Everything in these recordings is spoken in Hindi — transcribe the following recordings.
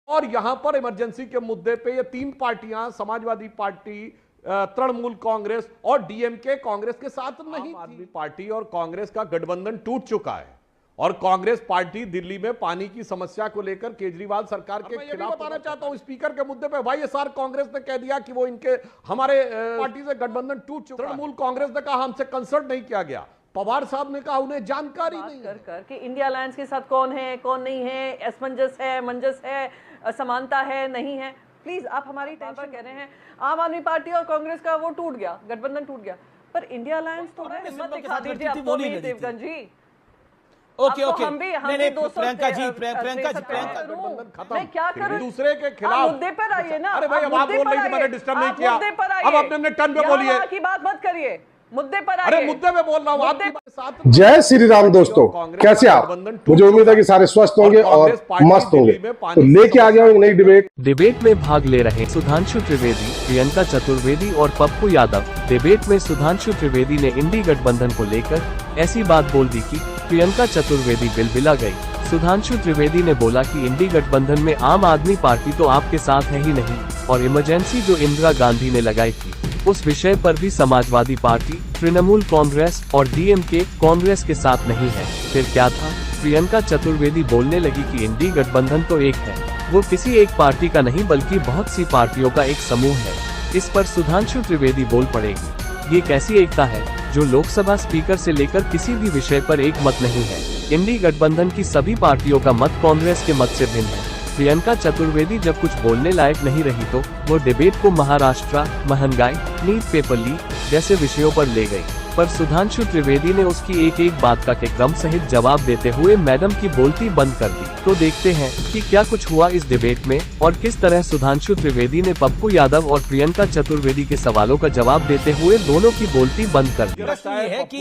और यहां पर इमरजेंसी के मुद्दे पे ये तीन पार्टियां, समाजवादी पार्टी, तृणमूल कांग्रेस और डीएमके, कांग्रेस के साथ नहीं। आम आदमी पार्टी और कांग्रेस का गठबंधन टूट चुका है और कांग्रेस पार्टी दिल्ली में पानी की समस्या को लेकर केजरीवाल सरकार के खिलाफ बताना चाहता हूं स्पीकर के मुद्दे पे वाईएसआर कांग्रेस ने कह दिया कि वो इनके हमारे पार्टी से गठबंधन टूट चुका। तृणमूल कांग्रेस ने कहा हमसे कंसल्ट नहीं किया गया। पवार साहब ने कहा उन्हें जानकारी नहीं कर कि इंडिया अलायंस के साथ कौन है कौन नहीं है, असमंजस है, मंजस है, समानता है, नहीं है। प्लीज आप हमारी टेंशन कह रहे हैं। आम आदमी पार्टी और कांग्रेस का वो टूट गया, गठबंधन टूट गया, पर इंडिया अलायंस तो है। हिम्मत दिखा दीजिए आप तो देवगन जी। ओके ओके हम भी प्रियंका जी मैं क्या करूं? दूसरे के खिलाफ मुद्दे पर आइए ना। अरे भाई अब आप बोल रही थी, मैंने डिस्टर्ब नहीं किया। अब अपने टर्न पे बोलिए, की बात मत करिए, मुद्दे पर आइए। अरे मुद्दे पे बोल रहा हूं आपके साथ। जय श्री राम दोस्तों, कैसे आप? मुझे उम्मीद है कि सारे स्वस्थ होंगे और मस्त होंगे। तो लेके आ गया हूं एक नई डिबेट में भाग ले रहे सुधांशु त्रिवेदी, प्रियंका चतुर्वेदी और पप्पू यादव। डिबेट में सुधांशु त्रिवेदी ने इंडी गठबंधन को लेकर ऐसी बात बोल दी कि प्रियंका चतुर्वेदी बिलबिला गई। सुधांशु त्रिवेदी ने बोला कि इंडी गठबंधन में आम आदमी पार्टी तो आपके साथ है ही नहीं, और इमरजेंसी जो इंदिरा गांधी ने लगाई थी उस विषय पर भी समाजवादी पार्टी, तृणमूल कांग्रेस और डीएमके कांग्रेस के साथ नहीं है। फिर क्या था? प्रियंका चतुर्वेदी बोलने लगी कि इंडी गठबंधन तो एक है, वो किसी एक पार्टी का नहीं बल्कि बहुत सी पार्टियों का एक समूह है। इस पर सुधांशु त्रिवेदी बोल पड़ेगी, ये कैसी एकता है जो लोकसभा स्पीकर से लेकर किसी भी विषय पर एक मत नहीं है। इंडी गठबंधन की सभी पार्टियों का मत कांग्रेस के मत से भिन्न है। प्रियंका चतुर्वेदी जब कुछ बोलने लायक नहीं रही तो वो डिबेट को महाराष्ट्र, महंगाई, नीट पेपर लीक जैसे विषयों पर ले गई, पर सुधांशु त्रिवेदी ने उसकी एक एक बात का क्रम सहित जवाब देते हुए मैडम की बोलती बंद कर दी। तो देखते हैं कि क्या कुछ हुआ इस डिबेट में और किस तरह सुधांशु त्रिवेदी ने पप्पू यादव और प्रियंका चतुर्वेदी के सवालों का जवाब देते हुए दोनों की बोलती बंद कर दी। है कि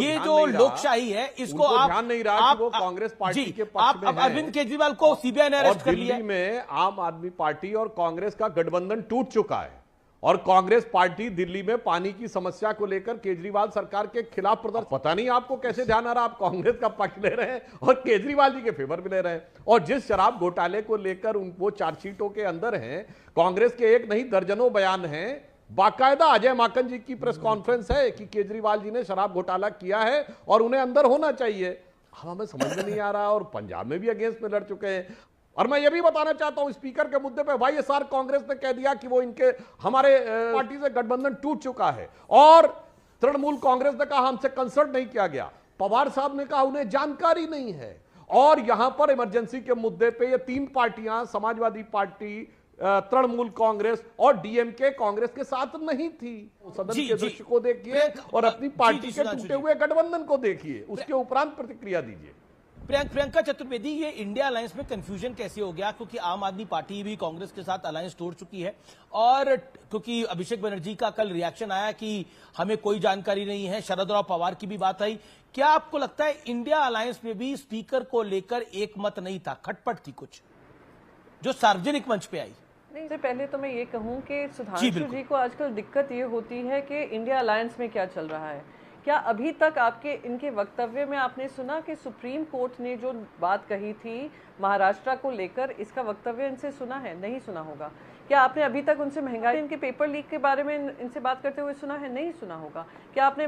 ये जो लोकशाही है इसको आप ध्यान नहीं रहा कि वो कांग्रेस पार्टी के पक्ष में है। अरविंद केजरीवाल को सीबीआई ने अरेस्ट कर लिया। दिल्ली में आम आदमी पार्टी और कांग्रेस का गठबंधन टूट चुका है और कांग्रेस पार्टी दिल्ली में पानी की समस्या को लेकर केजरीवाल सरकार के खिलाफ प्रदर्शन। पता नहीं आपको कैसे ध्यान आ रहा, आप कांग्रेस का पक्ष ले रहे हैं और केजरीवाल जी के फेवर में ले रहे हैं। और जिस शराब घोटाले को लेकर वो चार्जशीटों के अंदर हैं, कांग्रेस के एक नहीं दर्जनों बयान हैं। बाकायदा अजय माकन जी की प्रेस कॉन्फ्रेंस है कि केजरीवाल जी ने शराब घोटाला किया है और उन्हें अंदर होना चाहिए। हमें समझ में नहीं आ रहा, और पंजाब में भी अगेंस्ट में लड़ चुके हैं। और मैं ये भी बताना चाहता हूं स्पीकर के मुद्दे पे वाईएसआर कांग्रेस ने कह दिया कि वो इनके हमारे पार्टी से गठबंधन टूट चुका है और तृणमूल कांग्रेस ने कहा हमसे कंसल्ट नहीं किया गया। पवार साहब ने कहा उन्हें जानकारी नहीं है। और यहां पर इमरजेंसी के मुद्दे पे ये तीन पार्टियां, समाजवादी पार्टी, तृणमूल कांग्रेस और डीएमके कांग्रेस के साथ नहीं थी। सदन के दृश्य को देखिए और अपनी पार्टी के टूटे हुए गठबंधन को देखिए, उसके उपरांत प्रतिक्रिया दीजिए। प्रियंका चतुर्वेदी, ये इंडिया अलायंस में कंफ्यूजन कैसे हो गया? क्योंकि आम आदमी पार्टी भी कांग्रेस के साथ अलायंस तोड़ चुकी है और क्योंकि अभिषेक बनर्जी का कल रिएक्शन आया कि हमें कोई जानकारी नहीं है, शरद राव पवार की भी बात आई, क्या आपको लगता है इंडिया अलायंस में भी स्पीकर को लेकर एक मत नहीं था, खटपट थी कुछ जो सार्वजनिक मंच पे आई? नहीं, इससे पहले तो मैं ये कहूं कि सुधांशु जी को आजकल दिक्कत ये होती है कि इंडिया अलायंस में क्या चल रहा है। क्या अभी तक आपके इनके वक्तव्य में आपने सुना कि सुप्रीम कोर्ट ने जो बात कही थी महाराष्ट्र को लेकर, इसका वक्तव्य इनसे सुना है? नहीं सुना होगा। क्या आपने अभी तक उनसे महंगाई, इनके पेपर लीक के बारे में इनसे बात करते हुए सुना है? नहीं सुना होगा। क्या आपने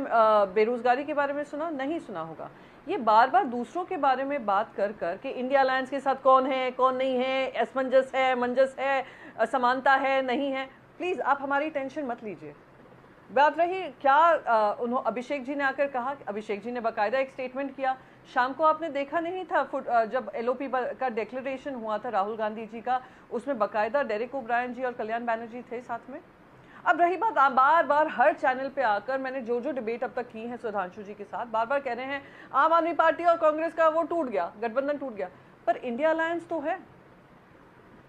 बेरोजगारी के बारे में सुना? नहीं सुना होगा। ये बार बार दूसरों के बारे में बात कर कर कि इंडिया अलायंस के साथ कौन है कौन नहीं है, असमंजस है, मंजस है, समानता है, नहीं है। प्लीज आप हमारी टेंशन मत लीजिए। बात रही क्या उन्होंने अभिषेक जी ने आकर कहा, अभिषेक जी ने बाकायदा एक स्टेटमेंट किया। शाम को आपने देखा नहीं था जब एलओपी का डिक्लेरेशन हुआ था राहुल गांधी जी का, उसमें बाकायदा डेरेक ओब्रायन जी और कल्याण बैनर्जी थे साथ में। अब रही बात, आप बार बार हर चैनल पे आकर मैंने जो जो डिबेट अब तक की है सुधांशु जी के साथ, बार बार कह रहे हैं आम आदमी पार्टी और कांग्रेस का वो टूट गया, गठबंधन टूट गया, पर इंडिया अलायंस तो है,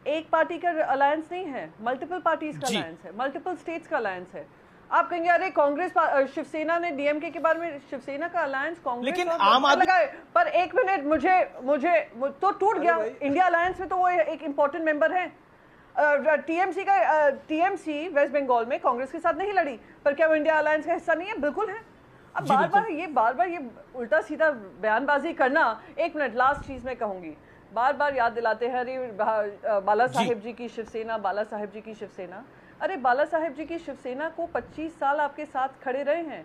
एक पार्टी का अलायंस नहीं है, मल्टीपल पार्टीज का अलायंस है, मल्टीपल स्टेट्स का अलायंस है। आप कहेंगे अरे कांग्रेस शिवसेना ने डीएमके के बारे में, शिवसेना का अलायंस कांग्रेस, लेकिन आम आदमी लगाए, पर एक मिनट, मुझे तो टूट गया। इंडिया अलायंस में तो वो एक इंपॉर्टेंट मेंबर है। टीएमसी वेस्ट बंगाल में कांग्रेस के साथ नहीं लड़ी, पर क्या वो इंडिया अलायंस का हिस्सा नहीं है? बिल्कुल है। अब बार बार ये उल्टा सीधा बयानबाजी करना। एक मिनट, लास्ट चीज मैं कहूंगी, बार बार याद दिलाते हैं, अरे बाला साहेब जी की शिवसेना, बाला साहेब जी की शिवसेना। अरे बाला साहेब जी की शिवसेना को 25 साल आपके साथ खड़े रहे हैं।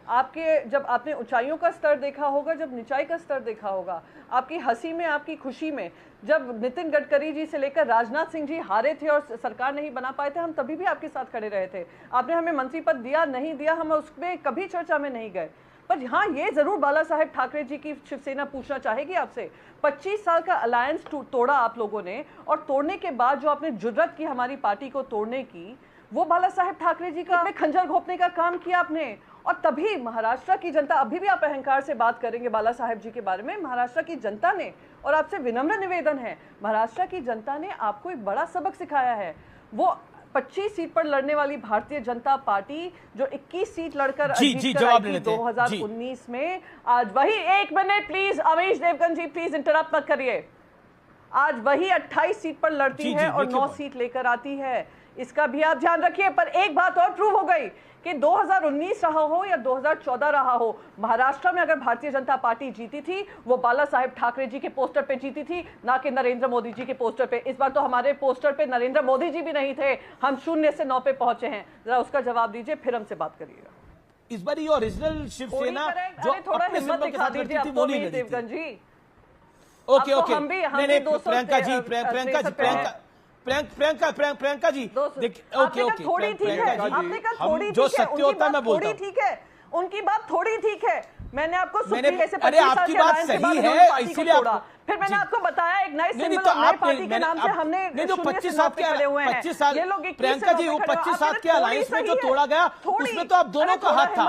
आपके, जब आपने ऊंचाइयों का स्तर देखा होगा, जब निचाई का स्तर देखा होगा, आपकी हंसी में, आपकी खुशी में, जब नितिन गडकरी जी से लेकर राजनाथ सिंह जी हारे थे और सरकार नहीं बना पाए थे, हम तभी भी आपके साथ खड़े रहे थे। आपने हमें मंत्री पद दिया नहीं दिया, हम उसमें कभी चर्चा में नहीं गए। पर हाँ, ये जरूर बाला साहेब ठाकरे जी की शिवसेना पूछना चाहेगी आपसे, 25 साल का अलायंस तोड़ा आप लोगों ने, और तोड़ने के बाद जो आपने जुर्रत की हमारी पार्टी को तोड़ने की, वो बाला साहेब ठाकरे जी का खंजर घोंपने का काम किया आपने। और तभी महाराष्ट्र की जनता, अभी भी आप अहंकार से बात करेंगे बाला साहेब जी के बारे में, महाराष्ट्र की जनता ने, और आपसे विनम्र निवेदन है, महाराष्ट्र की जनता ने आपको एक बड़ा सबक सिखाया है। वो 25 सीट पर लड़ने वाली भारतीय जनता पार्टी जो 21 सीट लड़कर जीत कर आई थी 2019 में, आज वही, 1 minute please Amish Devgan ji, please interrupt मत करिए, आज वही 28 सीट पर लड़ती है और 9 सीट लेकर आती है। इसका भी आप ध्यान रखिए। पर एक बात और प्रूव हो गई कि 2019 रहा हो या 2014 रहा हो, महाराष्ट्र में अगर भारतीय जनता पार्टी जीती थी, वो बाला साहेब ठाकरे जी के पोस्टर पे जीती थी, ना कि नरेंद्र मोदी जी के पोस्टर पे। इस बार तो हमारे पोस्टर पे नरेंद्र मोदी जी भी नहीं थे, हम 0 से 9 पे पहुंचे हैं। जरा उसका जवाब दीजिए, फिर हमसे बात करिएगा। इस बार ये ओरिजिनल शिवसेना जो थोड़ा हिम्मत दिखा दीजिए अब तो देवगन जी। ओके ओके, नहीं प्रियंका जी, प्रियंका जी, ओके ओके, थोड़ी ठीक है, आपने कहा थोड़ी ठीक है, जो सत्य होता मैं बोलता हूं, ठीक है, उनकी बात थोड़ी ठीक है। मैंने आपको अरे आपकी बात सही है, इसीलिए फिर मैंने आपको बताया एक नए सिंबल नई पार्टी के नाम से हमने नहीं, जो 25 साल के खड़े हुए हैं, 25 साल, प्रियंका जी, वो 25 साल के अलायंस में जो तोड़ा गया, उसमें तो आप दोनों का हाथ था,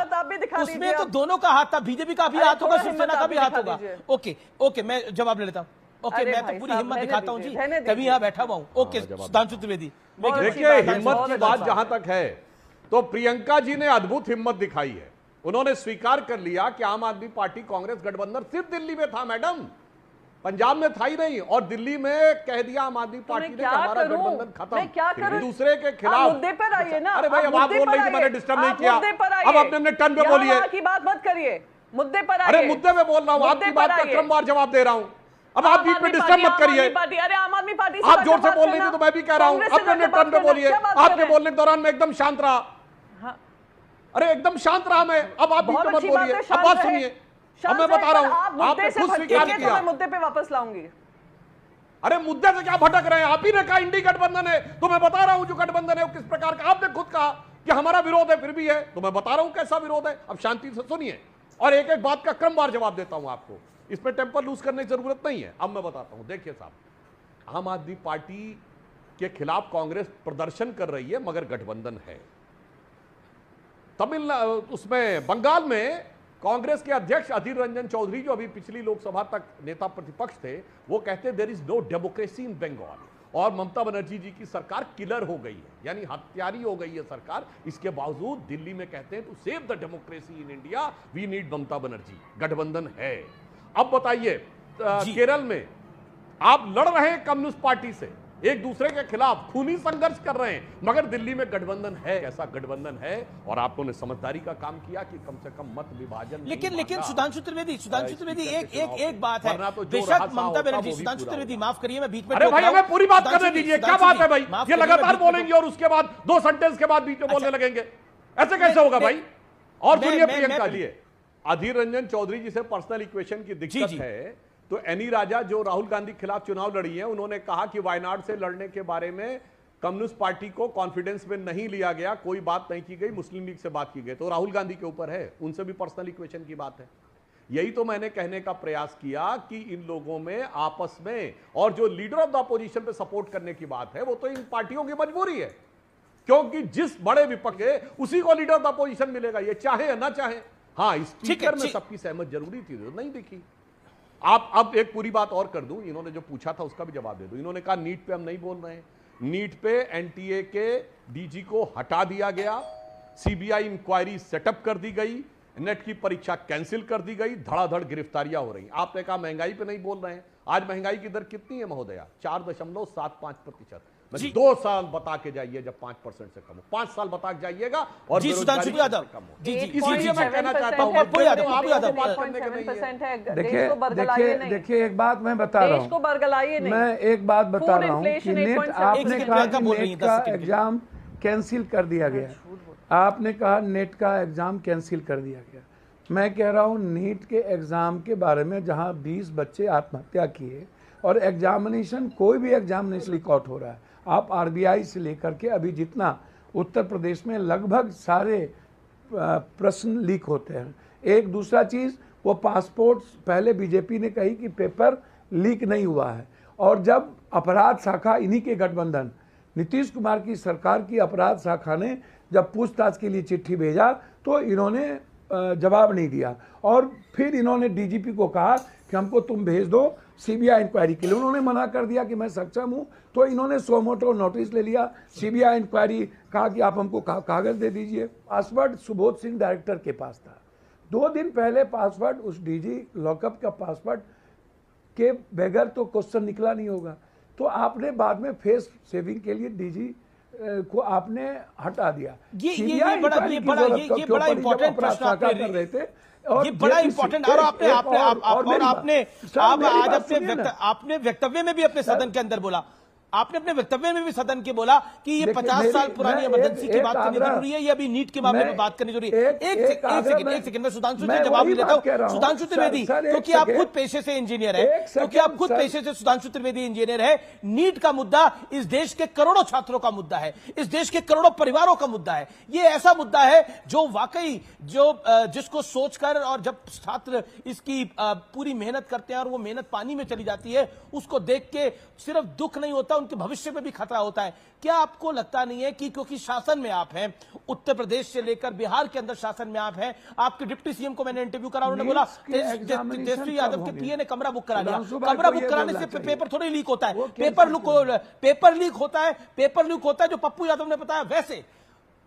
उसमें तो दोनों का हाथ था, बीजेपी का भी हाथ होगा, शिवसेना का भी हाथ होगा। ओके ओके, मैं जवाब ले लेता हूँ। ओके, मैं तो पूरी हिम्मत दिखाता हूँ जी, तभी यहाँ बैठा हुआ हूँ। ओके, सुधांशु त्रिवेदी, देखिए हिम्मत की बात जहां तक है, तो प्रियंका जी ने अद्भुत हिम्मत दिखाई है। उन्होंने स्वीकार कर लिया कि आम आदमी पार्टी कांग्रेस गठबंधन सिर्फ दिल्ली में था मैडम, पंजाब में था ही नहीं, और दिल्ली में कह दिया आम आदमी पार्टी ने कि हमारा गठबंधन खत्म, दूसरे के खिलाफ। मुद्दे पर आइए ना। अरे भाई, अब आप बोल रही थी, मैंने डिस्टर्ब नहीं किया, अब अपने टर्न पे बोलिए, की बात मत करिए, मुद्दे पर आइए। अरे मुद्दे पे बोल रहा हूँ, आपकी बात का क्रमवार जवाब दे रहा हूँ, अब आप बीच में डिस्टर्ब मत करिए। अरे आम आदमी पार्टी आप जोर से बोल रही थी तो मैं भी कह रहा हूँ, अपने टर्न पे बोलिए। आपके बोलने के दौरान मैं एकदम शांत रहा, अरे एकदम शांत रहा मैं, अब आप बीच में मत बोलिए, अब बात सुनिए, अब मैं बता रहा हूँ, आपने खुद स्वीकार किया। मुद्दे पे वापस लाऊंगी। अरे मुद्दे से क्या भटक रहे हैं, आप ही ने कहा इंडी गठबंधन है, तो मैं बता रहा हूं जो गठबंधन है वो किस प्रकार का। आपने खुद कहा कि हमारा विरोध है, फिर भी है, तो मैं बता रहा हूं कैसा विरोध है। अब शांति से सुनिए और एक एक बात का क्रमवार जवाब देता हूं आपको, इसमें टेम्पर लूज करने की जरूरत नहीं है। अब मैं बताता हूं, देखिए साहब, आम आदमी पार्टी के खिलाफ कांग्रेस प्रदर्शन कर रही है, मगर गठबंधन है। तमिलनाडु, उसमें बंगाल में कांग्रेस के अध्यक्ष अधीर रंजन चौधरी, जो अभी पिछली लोकसभा तक नेता प्रतिपक्ष थे, वो कहते हैं there is no democracy in Bengal, और ममता बनर्जी जी की सरकार किलर हो गई है, यानी हत्यारी हो गई है सरकार। इसके बावजूद दिल्ली में कहते हैं to save the democracy in India we need Mamata Banerjee, गठबंधन है। अब बताइए, केरल में आप लड़ रहे हैं कम्युनिस्ट पार्टी से, एक दूसरे के खिलाफ खूनी संघर्ष कर रहे हैं, मगर दिल्ली में गठबंधन है। कैसा गठबंधन है, और आप लोगों ने समझदारी का काम किया कि कम से कम मत विभाजन। लेकिन सुधांशु त्रिवेदी एक बात है, बेशक ममता बनर्जी, सुधांशु त्रिवेदी माफ करिए मैं बीच में, अरे भाई हमें पूरी बात करने दीजिए, क्या बात है भाई, ये लगातार बोलेंगे और उसके बाद 2 सेंटेंस के बाद बीच में बोलने लगेंगे, ऐसे कैसे होगा भाई। और सुनिए प्रियंका जी, अधीर रंजन चौधरी जिसे पर्सनल इक्वेशन की दिक्कत है, तो एनी राजा जो राहुल गांधी के खिलाफ चुनाव लड़ी है, उन्होंने कहा कि वायनाड से लड़ने के बारे में कम्युनिस्ट पार्टी को कॉन्फिडेंस में नहीं लिया गया, कोई बात नहीं की गई, मुस्लिम लीग से बात की गई, तो राहुल गांधी के ऊपर है, उनसे भी पर्सनल इक्वेशन की बात है। यही तो मैंने कहने का प्रयास किया कि इन लोगों में आपस में, और जो लीडर ऑफ द अपोजिशन पे सपोर्ट करने की बात है, वो तो इन पार्टियों की मजबूरी है, क्योंकि जिस बड़े विपक्ष है उसी को लीडर ऑफ द अपोजिशन मिलेगा, ये चाहे या ना चाहे। हाँ, स्पीकर में सबकी सहमत जरूरी थी, तो नहीं दिखी। आप अब एक पूरी बात और कर दूं, इन्होंने जो पूछा था उसका भी जवाब दे दूं। इन्होंने कहा नीट पे हम नहीं बोल रहे हैं, नीट पे एनटीए के डीजी को हटा दिया गया, सीबीआई इंक्वायरी सेटअप कर दी गई, नेट की परीक्षा कैंसिल कर दी गई, धड़ाधड़ गिरफ्तारियां हो रही। आपने कहा महंगाई पे नहीं बोल रहे हैं, आज महंगाई की दर कितनी है महोदया? 4.75%। 2 साल बता के जाइए जब 5% से कम हो, 5 साल बता के जाइएगा और जी सुधांशु यादव कम हो। जी इसलिए मैं कहना चाहता हूं देखिए एक बात मैं बता रहा हूं, मैं एक बात बता रहा हूं कि नेट आपने कहा कि नेट का एग्जाम कैंसिल कर दिया गया, आपने कहा नेट का एग्जाम कैंसिल कर दिया गया। मैं कह रहा हूं नीट के एग्जाम के बारे में जहां 20 बच्चे आत्महत्या किए और एग्जामिनेशन कोई भी एग्जामिनेशन लीक आउट हो रहा है, आप आरबीआई से लेकर के अभी जितना उत्तर प्रदेश में लगभग सारे प्रश्न लीक होते हैं। एक दूसरा चीज़, वो पासपोर्ट पहले बीजेपी ने कही कि पेपर लीक नहीं हुआ है, और जब अपराध शाखा इन्हीं के गठबंधन नीतीश कुमार की सरकार की अपराध शाखा ने जब पूछताछ के लिए चिट्ठी भेजा तो इन्होंने जवाब नहीं दिया, और फिर इन्होंने डीजीपी को कहा कि हमको तुम भेज दो सीबीआई इंक्वायरी के लिए। उन्होंने मना कर दिया कि मैं सक्षम हूं, तो इन्होंने सो मोटो नोटिस ले लिया, सीबीआई इंक्वायरी कहा कि आप हमको कागज दे दीजिए। पासवर्ड सुबोध सिंह डायरेक्टर के पास था, 2 दिन पहले पासवर्ड उस डीजी लॉकअप का पासवर्ड के बगैर तो क्वेश्चन निकला नहीं होगा, तो आपने बाद में फेस सेविंग के लिए डीजी को आपने हटा दिया। ये बड़ा इंपॉर्टेंट प्रश्न आप कर रहे थे, ये बड़ा इंपॉर्टेंट, और आपने वक्तव्य में भी अपने सदन के अंदर बोला, आपने अपने वक्तव्य में भी सदन के बोला कि ये 50 साल पुरानी इमरजेंसी की बात करनी जरूरी है, या अभी नीट के मामले में बात करनी जरूरी है। एक सेकंड में सुधांशु से जवाब लेता हूं। सुधांशु त्रिवेदी, क्योंकि आप खुद पेशे से इंजीनियर है, सुधांशु त्रिवेदी इंजीनियर है, नीट का मुद्दा इस देश के करोड़ों छात्रों का मुद्दा है, इस देश के करोड़ों परिवारों का मुद्दा है। ये ऐसा मुद्दा है जो वाकई जिसको सोचकर, और जब छात्र इसकी पूरी मेहनत करते हैं और वो मेहनत पानी में चली जाती है, उसको देख के सिर्फ दुख नहीं होता, उनके भविष्य में भी खतरा होता है। क्या आपको लगता नहीं है कि क्योंकि शासन में आप हैं, उत्तर प्रदेश से लेकर बिहार के अंदर शासन में आप हैं, आपके डिप्टी सीएम को मैंने इंटरव्यू करा, उन्होंने बोला तेजस्वी यादव के पीए ने कमरा बुक करा लिया। कमरा बुक कराने से पेपर थोड़ी लीक होता है, पेपर लीक होता है जो पप्पू यादव ने बताया वैसे।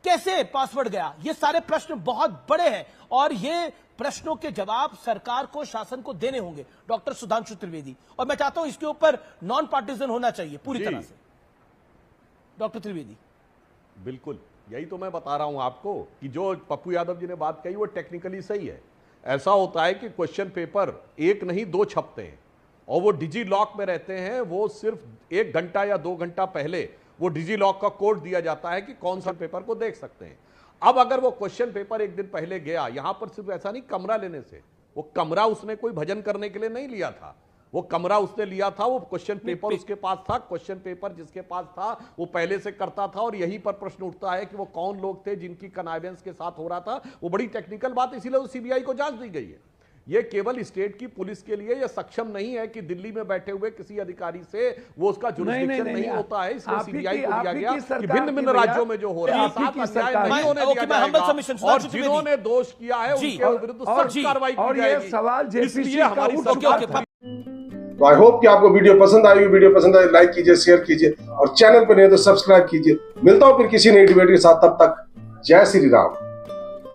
कैसे पासवर्ड गया? ये सारे प्रश्न बहुत बड़े हैं, और ये प्रश्नों के जवाब सरकार को, शासन को देने होंगे। डॉक्टर सुधांशु त्रिवेदी, और मैं चाहता हूं इसके ऊपर नॉन पार्टिजन होना चाहिए पूरी तरह से। डॉक्टर त्रिवेदी, बिल्कुल यही तो मैं बता रहा हूं आपको कि जो पप्पू यादव जी ने बात कही वो टेक्निकली सही है। ऐसा होता है कि क्वेश्चन पेपर 1 नहीं 2 छपते हैं, और वो डिजी लॉक में रहते हैं। वो सिर्फ 1 घंटा या 2 घंटा पहले वो डिजी लॉक का कोड दिया जाता है कि कौन सा पेपर को देख सकते हैं। अब अगर वो क्वेश्चन पेपर 1 दिन पहले गया, यहां पर सिर्फ ऐसा नहीं कमरा लेने से, वो कमरा उसने कोई भजन करने के लिए नहीं लिया था, वो कमरा उसने लिया था, वो क्वेश्चन पेपर उसके पास था, क्वेश्चन पेपर जिसके पास था वो पहले से करता था। और यहीं पर प्रश्न उठता है कि वो कौन लोग थे जिनकी कनाइवेंस के साथ हो रहा था। वो बड़ी टेक्निकल बात, इसीलिए सीबीआई को जांच दी गई है। ये केवल स्टेट की पुलिस के लिए ये सक्षम नहीं है कि दिल्ली में बैठे हुए किसी अधिकारी से वो उसका जुरिस्डिक्शन नहीं होता है, इसलिए सीबीआई को दिया गया कि भिन्न भिन्न राज्यों में जो हो रहा है नहीं होने दिया जाएगा, और जिन्होंने दोष किया है उनके विरुद्ध सख्त कार्रवाई की जाएगी। इसलिए हमारी सरकार। तो आई होप कि आपको वीडियो पसंद आई। वीडियो पसंद आए लाइक कीजिए, शेयर कीजिए, और चैनल पर नहीं तो सब्सक्राइब कीजिए। मिलता हूं फिर किसी नई डिबेट के साथ, तब तक जय श्री राम।